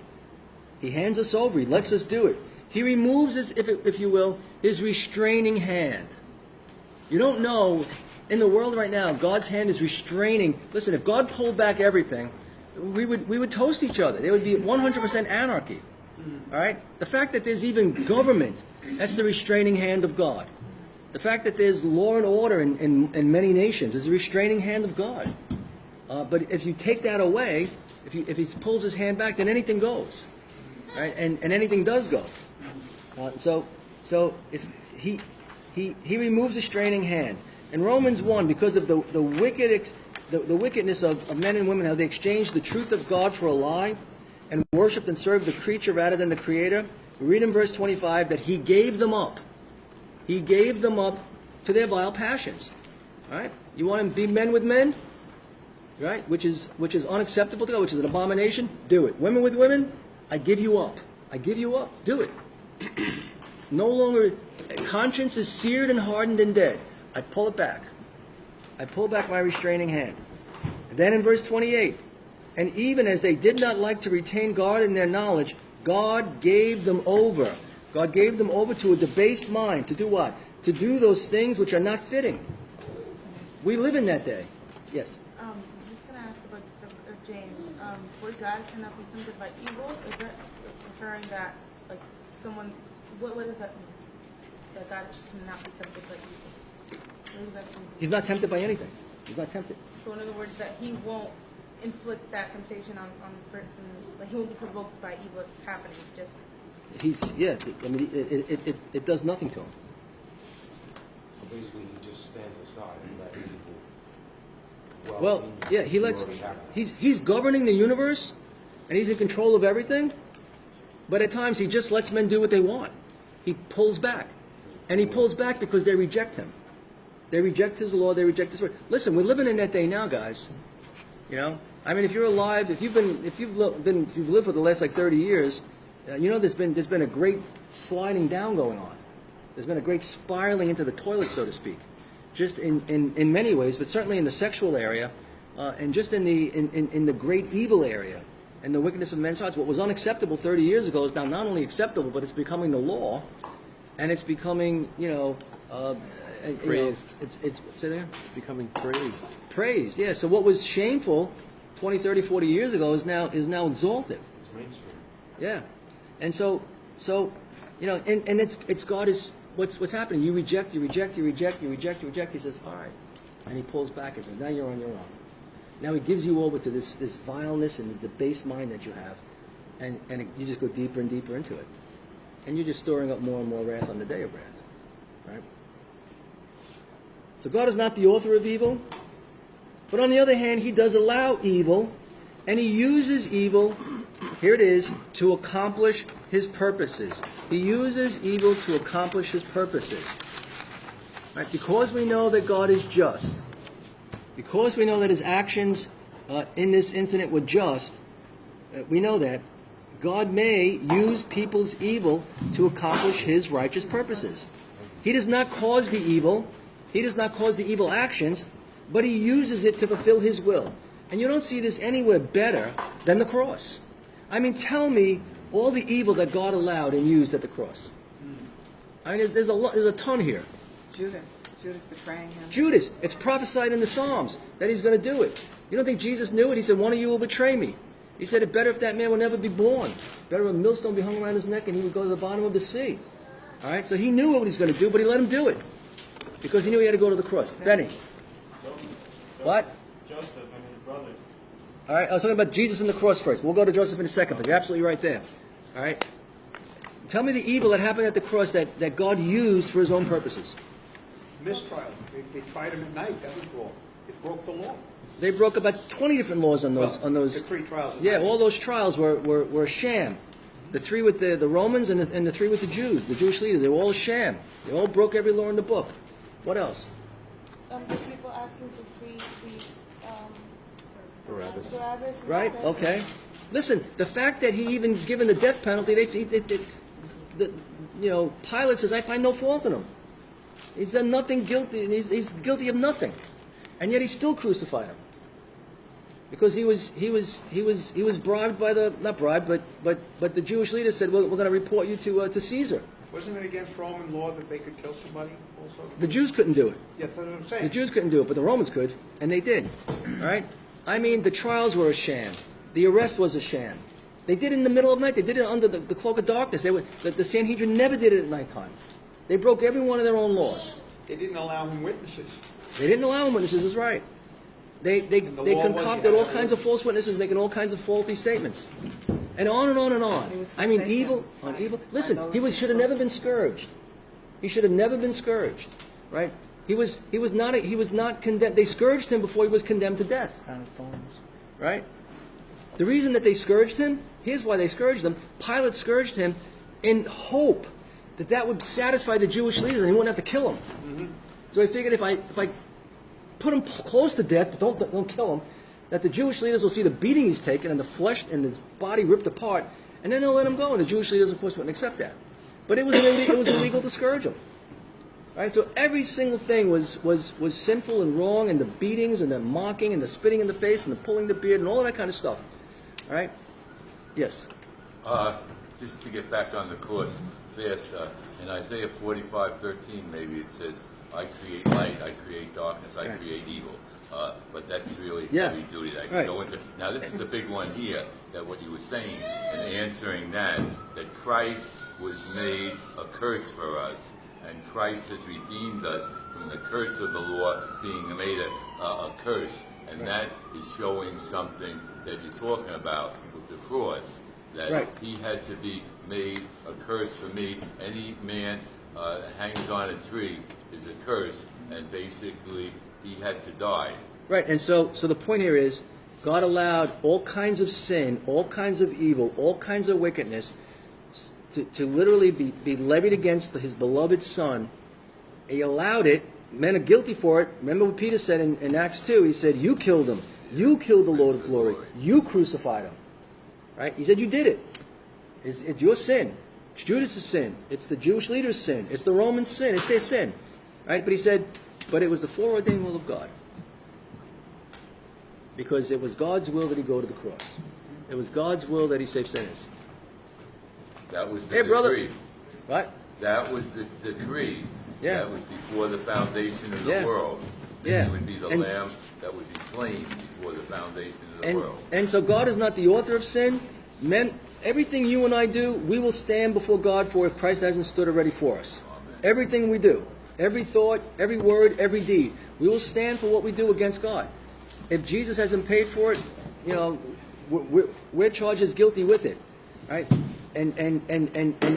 He hands us over. He lets us do it. He removes, if you will, his restraining hand. You don't know, in the world right now, God's hand is restraining. Listen, if God pulled back everything, we would toast each other. There would be 100% anarchy. All right? The fact that there's even government, that's the restraining hand of God. The fact that there's law and order in many nations is the restraining hand of God. But if you take that away, if he pulls his hand back, then anything goes. Right? And anything does go. So it's he removes the straining hand. In Romans 1, because of the wickedness of men and women, how they exchanged the truth of God for a lie and worshipped and served the creature rather than the Creator, we read in verse 25 that he gave them up. He gave them up to their vile passions. All right? You want to be men with men? Right? Which is unacceptable to God, which is an abomination? Do it. Women with women? I give you up. I give you up. Do it. No longer, conscience is seared and hardened and dead. I pull it back. I pull back my restraining hand. And then in verse 28, and even as they did not like to retain God in their knowledge, God gave them over. God gave them over to a debased mind. To do what? To do those things which are not fitting. We live in that day. Yes? I'm just going to ask about James. Where God cannot be tempted by evil, is that referring that, like, someone, what does that mean? That God cannot be tempted by evil? What does that mean? He's not tempted by anything. He's not tempted. So in other words, that he won't inflict that temptation on the person, like he won't be provoked by evil that's happening, it's just... I mean, it does nothing to him. Basically, he just stands aside and let evil. Well, yeah, he's governing the universe, and he's in control of everything, but at times he just lets men do what they want. He pulls back. And he pulls back because they reject him. They reject his law, they reject his word. Listen, we're living in that day now, guys. You know? I mean, if you're alive, if you've lived for the last like 30 years, you know there's been a great sliding down going on. There's been a great spiraling into the toilet, so to speak. Just in many ways, but certainly in the sexual area, and just in the great evil area, and the wickedness of men's hearts. What was unacceptable 30 years ago is now not only acceptable, but it's becoming the law, and it's becoming, praised. It's say there? It's becoming praised. Praised, yeah. So what was shameful 20, 30, 40 years ago is now exalted. It's mainstream. Yeah. And so and it's God is what's happening. You reject. He says, all right. And he pulls back and says, now you're on your own. Now he gives you over to this vileness and the debased mind that you have. And you just go deeper and deeper into it. And you're just storing up more and more wrath on the day of wrath. Right? So God is not the author of evil. But on the other hand, he does allow evil. And he uses evil, here it is, to accomplish his purposes. He uses evil to accomplish his purposes. Right? Because we know that God is just, because we know that his actions in this incident were just, we know that God may use people's evil to accomplish his righteous purposes. He does not cause the evil. He does not cause the evil actions, but he uses it to fulfill his will. And you don't see this anywhere better than the cross. I mean, tell me all the evil that God allowed and used at the cross. I mean, there's a ton here. Judas betraying him. Judas, it's prophesied in the Psalms that he's going to do it. You don't think Jesus knew it? He said, one of you will betray me. He said, it's better if that man will never be born. Better a millstone be hung around his neck and he would go to the bottom of the sea. All right, so he knew what he was going to do, but he let him do it. Because he knew he had to go to the cross. Benny. Joseph, What? Joseph and his brothers All right, I was talking about Jesus and the cross first. We'll go to Joseph in a second, but you're absolutely right there. All right? Tell me the evil that happened at the cross that God used for his own purposes. Mistrial. They tried him at night. That was wrong. It broke the law. They broke about 20 different laws on those. The 3 trials. Yeah, all those trials were a sham. The 3 with the Romans and the 3 with the Jews, the Jewish leaders, they were all a sham. They all broke every law in the book. What else? The people asking to free Barabbas. Barabbas. Right? Okay. Listen, the fact that he even given the death penalty, Pilate says, I find no fault in him. He's done nothing guilty. He's guilty of nothing, and yet he still crucified him because he was bribed by not bribed, but the Jewish leaders said, well, we're going to report you to Caesar. Wasn't it against Roman law that they could kill somebody also? The Jews couldn't do it. Yeah, that's what I'm saying. The Jews couldn't do it, but the Romans could, and they did. All right? I mean, the trials were a sham. The arrest was a sham. They did it in the middle of the night. They did it under the cloak of darkness. The Sanhedrin never did it at nighttime. They broke every one of their own laws. They didn't allow him witnesses. They didn't allow him witnesses, is right. They concocted all kinds of false witnesses, making all kinds of faulty statements. And on and on and on. I mean, evil on evil. Listen, he should have never been scourged. He should have never been scourged, right? He was not condemned. They scourged him before he was condemned to death. Crown of thorns. Right? The reason that they scourged him, here's why they scourged him. Pilate scourged him in hope that would satisfy the Jewish leaders and he wouldn't have to kill him. Mm-hmm. So he figured if I put him close to death, but don't kill him, that the Jewish leaders will see the beating he's taken and the flesh and his body ripped apart, and then they'll let him go. And the Jewish leaders, of course, wouldn't accept that. But it was illegal to scourge him. Right? So every single thing was sinful and wrong, and the beatings and the mocking and the spitting in the face and the pulling the beard and all of that kind of stuff. All right? Yes? Just to get back on the course fast, in Isaiah 45:13, maybe it says, I create light, I create darkness, I create evil. But that's really heavy duty. I can go into. Now, this is the big one here, that what you were saying, and answering that Christ was made a curse for us, and Christ has redeemed us from the curse of the law being made a curse. And that is showing something that you're talking about with the cross, that he had to be made a curse for me. Any man hangs on a tree is a curse, and basically he had to die. Right, and so the point here is, God allowed all kinds of sin, all kinds of evil, all kinds of wickedness to literally be levied against his beloved Son. He allowed it. Men are guilty for it. Remember what Peter said in Acts 2? He said, you killed him. You killed the Lord of glory. You crucified him. Right? He said, you did it. It's your sin. It's Judas' sin. It's the Jewish leaders' sin. It's the Romans' sin. It's their sin. Right? But he said, but it was the foreordained will of God. Because it was God's will that he go to the cross. It was God's will that he save sinners. That was the decree. Brother. What? That was the decree. Yeah. That was before the foundation of the world. Yeah. He would be the lamb that would be slain before the foundation of the world. And so God is not the author of sin. Men, everything you and I do, we will stand before God for if Christ hasn't stood already for us. Amen. Everything we do, every thought, every word, every deed, we will stand for what we do against God. If Jesus hasn't paid for it, we're charged as guilty with it, right? And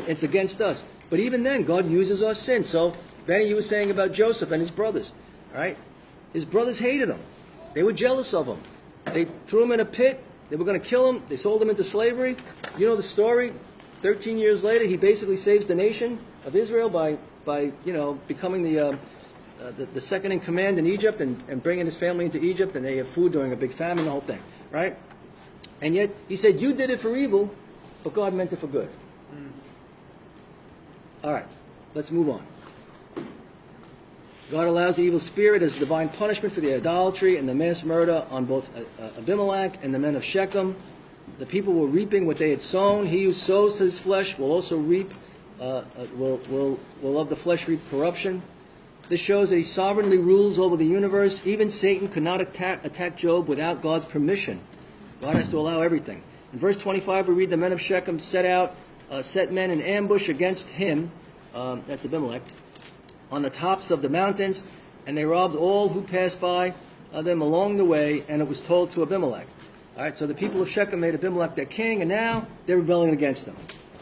it's against us. But even then, God uses our sin. So, Benny, you were saying about Joseph and his brothers, right? His brothers hated him. They were jealous of him. They threw him in a pit. They were going to kill him. They sold him into slavery. You know the story. 13 years later, he basically saves the nation of Israel by becoming the second in command in Egypt and bringing his family into Egypt, and they have food during a big famine, the whole thing, right? And yet, he said, you did it for evil, but God meant it for good. All right, let's move on. God allows the evil spirit as divine punishment for the idolatry and the mass murder on both Abimelech and the men of Shechem. The people were reaping what they had sown. He who sows to his flesh will also reap, will of the flesh reap corruption. This shows that he sovereignly rules over the universe. Even Satan could not attack Job without God's permission. God has to allow everything. In verse 25, we read the men of Shechem set men in ambush against him, that's Abimelech, on the tops of the mountains, and they robbed all who passed by them along the way, and it was told to Abimelech. All right, so the people of Shechem made Abimelech their king, and now they're rebelling against him.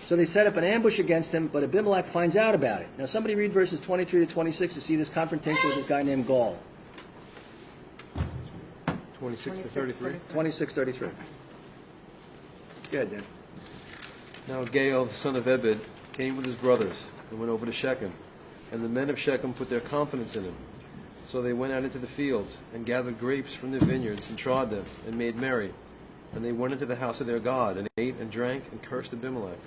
So they set up an ambush against him, but Abimelech finds out about it. Now somebody read verses 23 to 26 to see this confrontation with this guy named Gaul. 26 to 33. 26:33. Good, Dan. Now Gaal, the son of Ebed, came with his brothers and went over to Shechem. And the men of Shechem put their confidence in him. So they went out into the fields and gathered grapes from their vineyards and trod them and made merry. And they went into the house of their God and ate and drank and cursed Abimelech.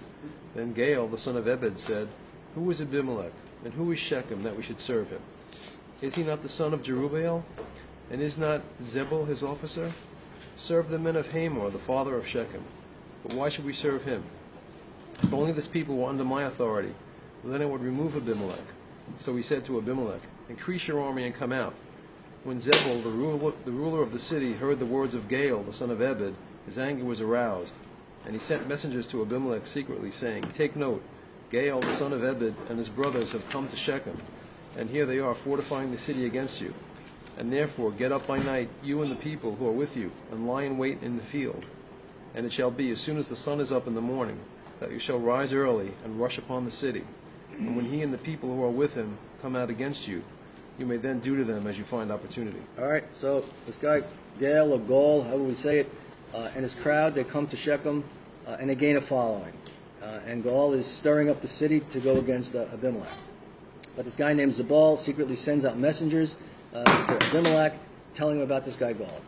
Then Gaal, the son of Ebed, said, Who is Abimelech, and who is Shechem, that we should serve him? Is he not the son of Jerubbaal? And is not Zebul his officer? Serve the men of Hamor, the father of Shechem. But why should we serve him? If only this people were under my authority, then I would remove Abimelech. So he said to Abimelech, Increase your army and come out. When Zebul, the ruler of the city, heard the words of Gaal, the son of Ebed, his anger was aroused. And he sent messengers to Abimelech secretly, saying, Take note, Gaal, the son of Ebed, and his brothers have come to Shechem, and here they are fortifying the city against you. And therefore get up by night, you and the people who are with you, and lie in wait in the field. And it shall be, as soon as the sun is up in the morning, that you shall rise early and rush upon the city. And when he and the people who are with him come out against you, you may then do to them as you find opportunity. All right, so this guy, Gaal or Gaul, however we say it, and his crowd, they come to Shechem, and they gain a following. And Gaul is stirring up the city to go against Abimelech. But this guy named Zebul secretly sends out messengers to Abimelech, telling him about this guy Gaul.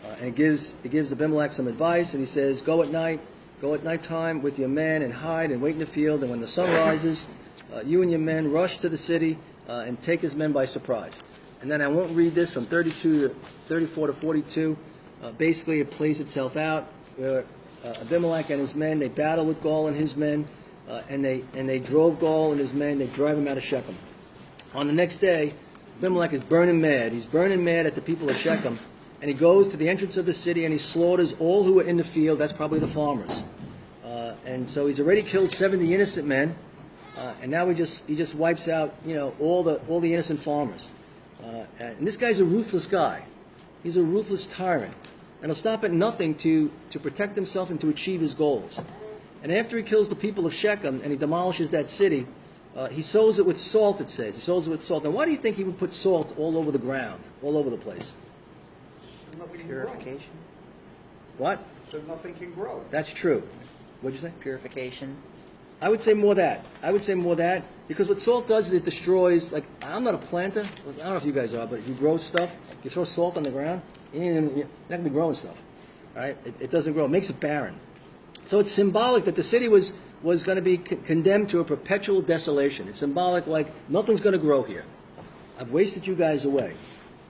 And he gives Abimelech some advice, and he says, Go at nighttime with your men and hide and wait in the field, and when the sun rises, you and your men rush to the city and take his men by surprise. And then I won't read this from 34 to 42. Basically, it plays itself out where Abimelech and his men, they battle with Gaul and his men, and they drove Gaul and his men, they drive him out of Shechem. On the next day, Abimelech is burning mad. He's burning mad at the people of Shechem, and he goes to the entrance of the city and he slaughters all who are in the field. That's probably the farmers. And so he's already killed 70 innocent men, and now he just wipes out all the innocent farmers. And this guy's a ruthless guy. He's a ruthless tyrant, and he'll stop at nothing to protect himself and to achieve his goals. And after he kills the people of Shechem and he demolishes that city, he sows it with salt, it says. He sows it with salt. And why do you think he would put salt all over the ground, all over the place? So nothing can Purification. grow. What? So nothing can grow. That's true. What'd you say? Purification. I would say more that. Because what salt does is it destroys, like, I'm not a planter. I don't know if you guys are, but if you grow stuff, you throw salt on the ground, you're not going to be growing stuff. All right? It doesn't grow. It makes it barren. So it's symbolic that the city was going to be condemned to a perpetual desolation. It's symbolic, like, nothing's going to grow here. I've wasted you guys away.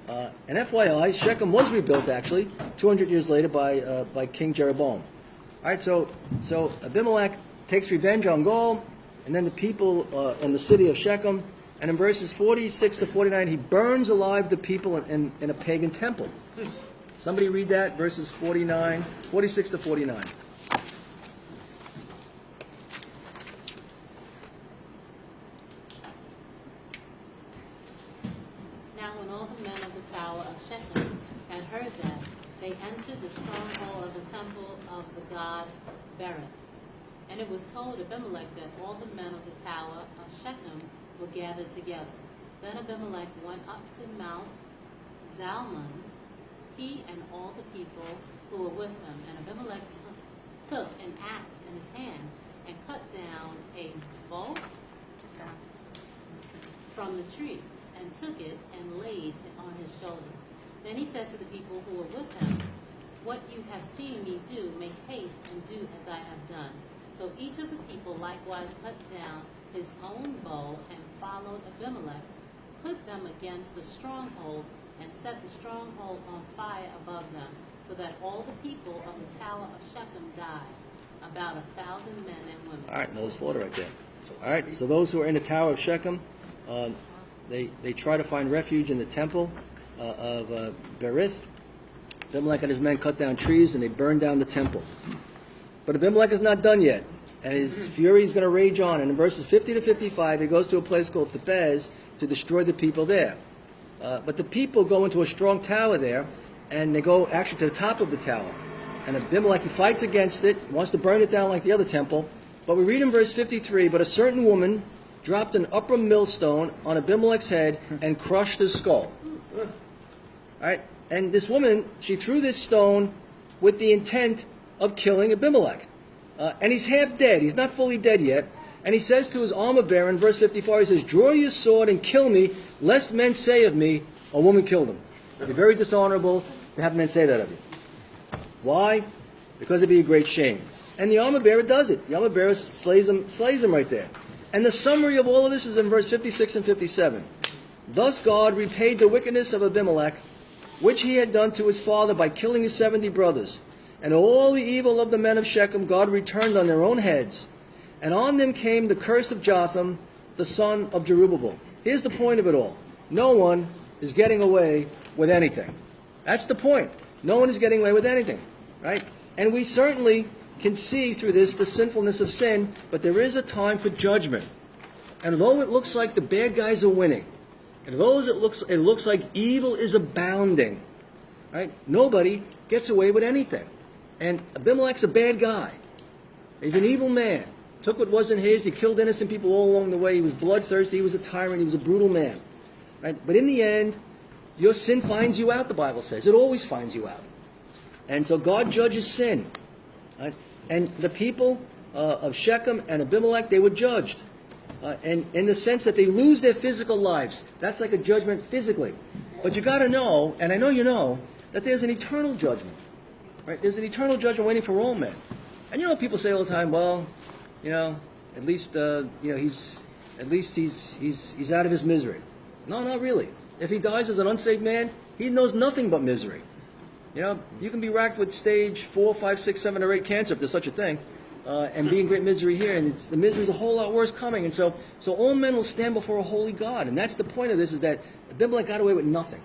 And FYI, Shechem was rebuilt, actually, 200 years later by King Jeroboam. All right, so Abimelech takes revenge on Gaul, and then the people in the city of Shechem, and in verses 46 to 49, he burns alive the people in a pagan temple. Somebody read that, verses 46 to 49. Now when all the men of the tower of Shechem had heard that, they entered the stronghold of the temple of the god Berith. And it was told Abimelech that all the men of the tower of Shechem were gathered together. Then Abimelech went up to Mount Zalmon, he and all the people who were with him. And Abimelech took an axe in his hand and cut down a bow from the trees, and took it and laid it on his shoulder. Then he said to the people who were with him, What you have seen me do, make haste and do as I have done. So each of the people likewise cut down his own bow and followed Abimelech, put them against the stronghold, and set the stronghold on fire above them, so that all the people of the tower of Shechem died, about 1,000 men and women. All right, another slaughter right there. All right, so those who are in the tower of Shechem, they try to find refuge in the temple of Berith. Abimelech and his men cut down trees and they burn down the temple. But Abimelech is not done yet, and his fury is going to rage on. And in verses 50 to 55, he goes to a place called Thebez to destroy the people there. But the people go into a strong tower there, and they go actually to the top of the tower. And Abimelech, he fights against it, wants to burn it down like the other temple. But we read in verse 53, but a certain woman dropped an upper millstone on Abimelech's head and crushed his skull. All right? And this woman, she threw this stone with the intent of killing Abimelech. And he's half dead. He's not fully dead yet. And he says to his armor bearer in verse 54, he says, draw your sword and kill me, lest men say of me, a woman killed him. It would be very dishonorable to have men say that of you. Why? Because it'd be a great shame. And the armor bearer does it. The armor bearer slays him right there. And the summary of all of this is in verse 56 and 57. Thus God repaid the wickedness of Abimelech, which he had done to his father by killing his 70 brothers. And all the evil of the men of Shechem God returned on their own heads. And on them came the curse of Jotham, the son of Jerubbaal. Here's the point of it all. No one is getting away with anything. That's the point. No one is getting away with anything. Right? And we certainly can see through this the sinfulness of sin, but there is a time for judgment. And although it looks like the bad guys are winning, and although it looks like evil is abounding, right? Nobody gets away with anything. And Abimelech's a bad guy. He's an evil man. Took what wasn't his. He killed innocent people all along the way. He was bloodthirsty. He was a tyrant. He was a brutal man. Right? But in the end, your sin finds you out, the Bible says. It always finds you out. And so God judges sin. Right? And the people of Shechem and Abimelech, they were judged. And in the sense that they lose their physical lives. That's like a judgment physically. But you got to know, and I know you know, that there's an eternal judgment. Right? There's an eternal judgment waiting for all men. And you know, people say all the time, well, you know, at least he's out of his misery. No, not really. If he dies as an unsaved man, he knows nothing but misery. You know, you can be racked with stage 4, 5, 6, 7, or 8 cancer, if there's such a thing, and be in great misery here, and the misery is a whole lot worse coming. And so all men will stand before a holy God, and that's the point of this: is that Abimelech got away with nothing.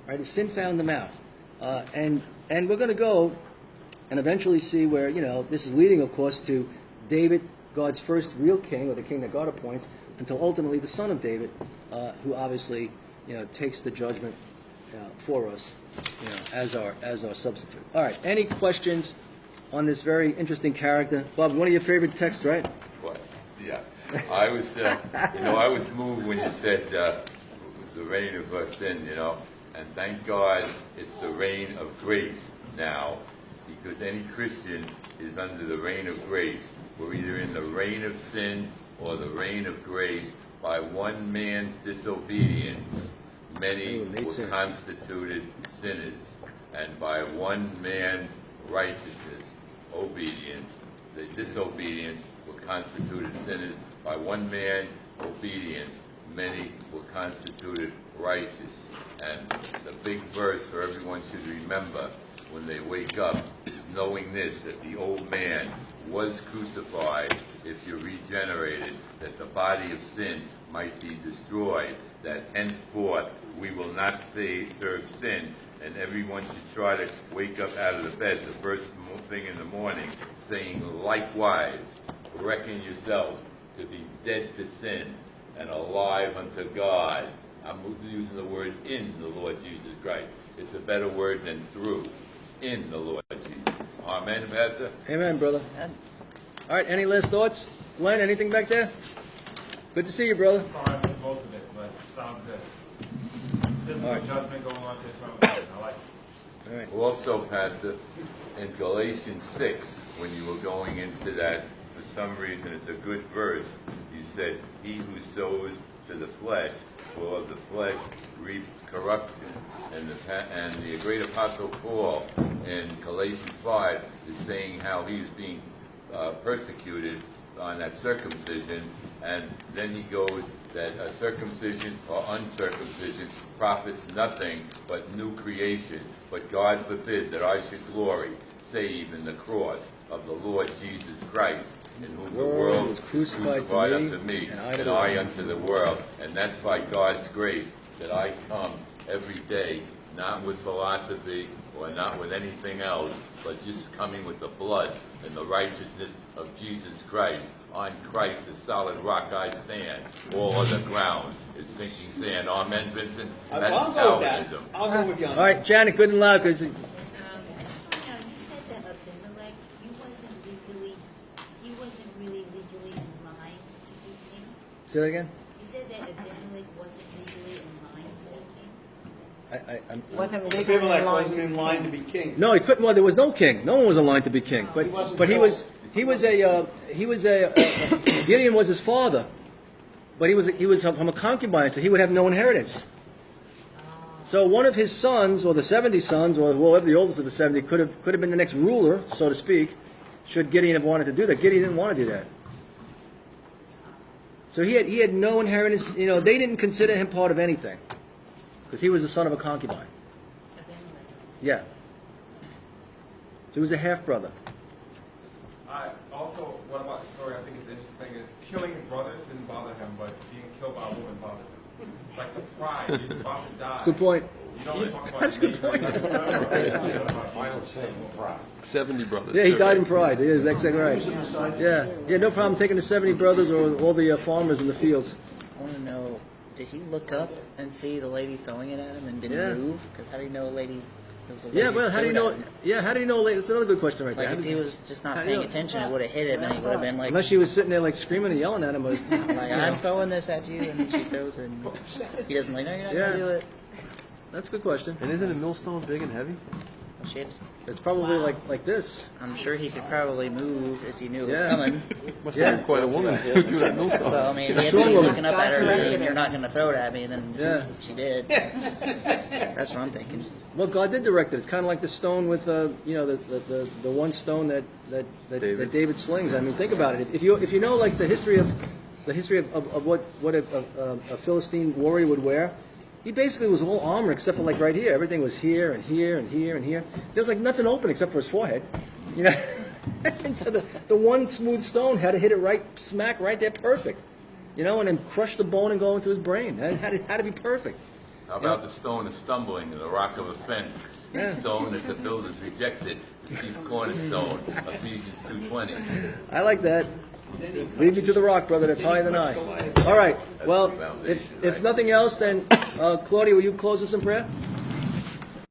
Right? His sin found him out, and we're going to go and eventually see where, you know, this is leading, of course, to David, God's first real king, or the king that God appoints, until ultimately the son of David, who obviously, you know, takes the judgment for us, you know, as our substitute. All right. Any questions on this very interesting character? Bob, one of your favorite texts, right? What? Yeah. I was, I was moved when you said the reign of sin, you know, and thank God it's the reign of grace now, because any Christian is under the reign of grace. We're either in the reign of sin or the reign of grace. By one man's disobedience, many were constituted sinners, and by one man's righteousness, obedience, the disobedience were constituted sinners. By one man's obedience, many were constituted righteous. And the big verse for everyone should remember when they wake up is knowing this, that the old man was crucified if you're regenerated, that the body of sin might be destroyed, that henceforth we will not serve sin, and everyone should try to wake up out of the bed the first thing in the morning saying, likewise, reckon yourself to be dead to sin and alive unto God. I'm using the word in the Lord Jesus Christ. It's a better word than through. In the Lord Jesus. Amen, Pastor? Amen, brother. Amen. All right, any last thoughts? Glenn, anything back there? Good to see you, brother. Sorry, I missed most of it, but it sounds good. There's no judgment going on to eternal life. I like it. All right. Also, Pastor, in Galatians 6, when you were going into that, for some reason it's a good verse, you said, he who sows to the flesh will of the flesh reap corruption. And the great apostle Paul in Galatians 5 is saying how he's being persecuted on that circumcision, and then he goes that a circumcision or uncircumcision profits nothing but new creation. But God forbid that I should glory save in the cross of the Lord Jesus Christ, in whom the world was crucified unto me, and I unto the world. And that's by God's grace that I come every day, not with philosophy or not with anything else, but just coming with the blood and the righteousness of Jesus Christ. On Christ, the solid rock I stand. All other ground is sinking sand. Amen, Vincent? That's Calvinism. I'll go with you on that. All right, Janet, good and loud, because... I just want to Say that again? You said that Abimelech wasn't legally in line to be king? Wasn't legally Abimelech in line. wasn't in line to be king. No, he couldn't. Well, there was no king. No one was in line to be king. But Gideon was his father, but he was from a concubine, so he would have no inheritance. So one of his sons, or the 70 sons, or whoever the oldest of the 70, could have been the next ruler, so to speak, should Gideon have wanted to do that. Gideon didn't want to do that. So he had no inheritance. You know, they didn't consider him part of anything because he was the son of a concubine. Yeah. So he was a half brother. Also, what about the story I think is interesting is killing his brothers didn't bother him, but being killed by a woman bothered him. Like the pride, he's about to die. Good point. You don't talk about That's a good point. Final sin, pride. 70 brothers. Yeah, he died in pride. Yeah, that's exactly right. Yeah, no problem taking the 70 brothers or all the farmers in the fields. I want to know, did he look up and see the lady throwing it at him and didn't Yeah. move? Because how do you know a lady? There was a lady Yeah, well, how do you know? threw it at him? Yeah, how do you know? That's another good question right there. Like How if do he you- was just not how do you paying know? attention, it would have hit him, and he would have been like, Unless she was sitting there like screaming and yelling at him. But, like I'm throwing this at you, and she throws it. And he doesn't like, no, you're not Yes. gonna do it. That's a good question. And isn't a millstone big and heavy? Well, shit. It's probably like this. I'm sure he could probably move if he knew it was Yeah. coming. Must Yeah. have been quite a woman who threw that millstone. So I mean, A he had to strong be woman. looking up at her and God saying, directed "You're him. not gonna throw it at me," and then Yeah. she did. That's what I'm thinking. Well, God did direct it. It's kind of like the stone with the one stone that David slings. I mean, think about it. If you know like the history of what a Philistine warrior would wear, he basically was all armor except for like right here. Everything was here and here and here and here. There was like nothing open except for his forehead, you know. And so the one smooth stone had to hit it right smack right there, perfect, you know, and then crush the bone and go into his brain. It had to be perfect. How about the stone of stumbling and the rock of offense? Yeah. The stone that the builders rejected, the chief cornerstone, Ephesians 2:20. I like that. Lead me to the rock, brother. That's higher than I. All right. Well, if nothing else, then Claudia, will you close us in prayer?